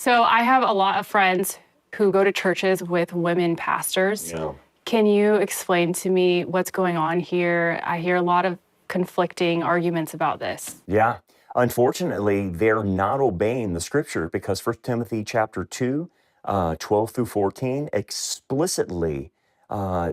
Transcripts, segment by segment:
So I have a lot of friends who go to churches with women pastors. Yeah. Can you explain to me what's going on here? I hear a lot of conflicting arguments about this. Yeah. Unfortunately, they're not obeying the scripture because First Timothy chapter 2, 12 through 14 explicitly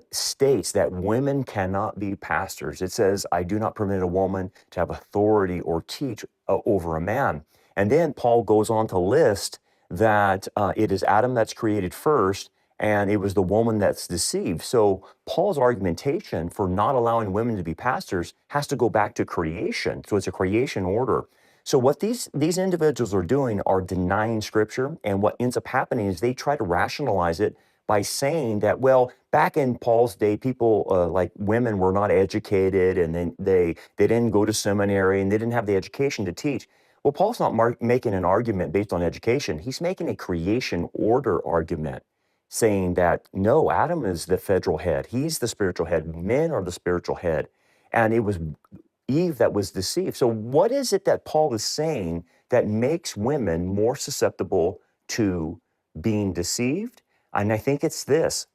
states that women cannot be pastors. It says, I do not permit a woman to have authority or teach over a man. And then Paul goes on to list that it is Adam that's created first, and it was the woman that's deceived. So Paul's argumentation for not allowing women to be pastors has to go back to creation. So it's a creation order. So what these individuals are doing are denying scripture, and what ends up happening is they try to rationalize it by saying that, well, back in Paul's day, people like women were not educated, and then they didn't go to seminary, and they didn't have the education to teach. Well, Paul's not making an argument based on education. He's making a creation order argument, saying that, no, Adam is the federal head. He's the spiritual head. Men are the spiritual head. And it was Eve that was deceived. So what is it that Paul is saying that makes women more susceptible to being deceived? And I think it's this.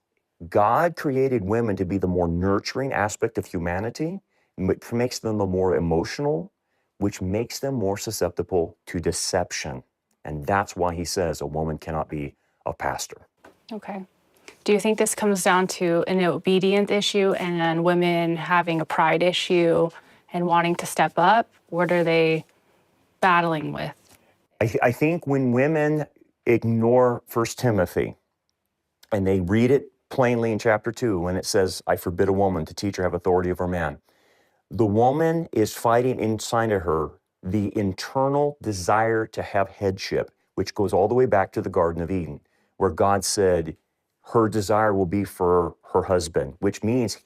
God created women to be the more nurturing aspect of humanity, which makes them the more emotional, which makes them more susceptible to deception. And that's why he says a woman cannot be a pastor. Okay. Do you think this comes down to an obedience issue and women having a pride issue and wanting to step up? What are they battling with? I think when women ignore First Timothy and they read it plainly in chapter 2 when it says, I forbid a woman to teach or have authority over man, the woman is fighting inside of her the internal desire to have headship, which goes all the way back to the Garden of Eden, where God said her desire will be for her husband, which means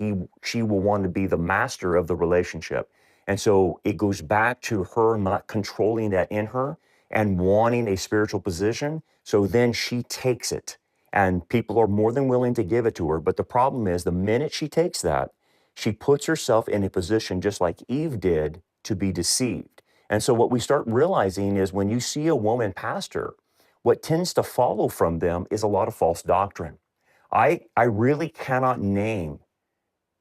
she will want to be the master of the relationship. And so it goes back to her not controlling that in her and wanting a spiritual position. So then she takes it, and people are more than willing to give it to her. But the problem is, the minute she takes that, she puts herself in a position just like Eve did to be deceived. And so what we start realizing is when you see a woman pastor, what tends to follow from them is a lot of false doctrine. I really cannot name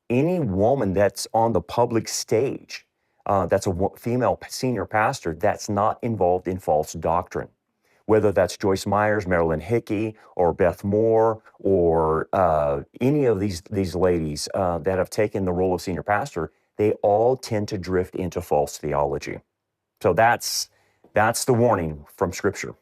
any woman that's on the public stage that's a female senior pastor that's not involved in false doctrine. Whether that's Joyce Myers, Marilyn Hickey, or Beth Moore, or any of these ladies that have taken the role of senior pastor, they all tend to drift into false theology. So that's the warning from Scripture.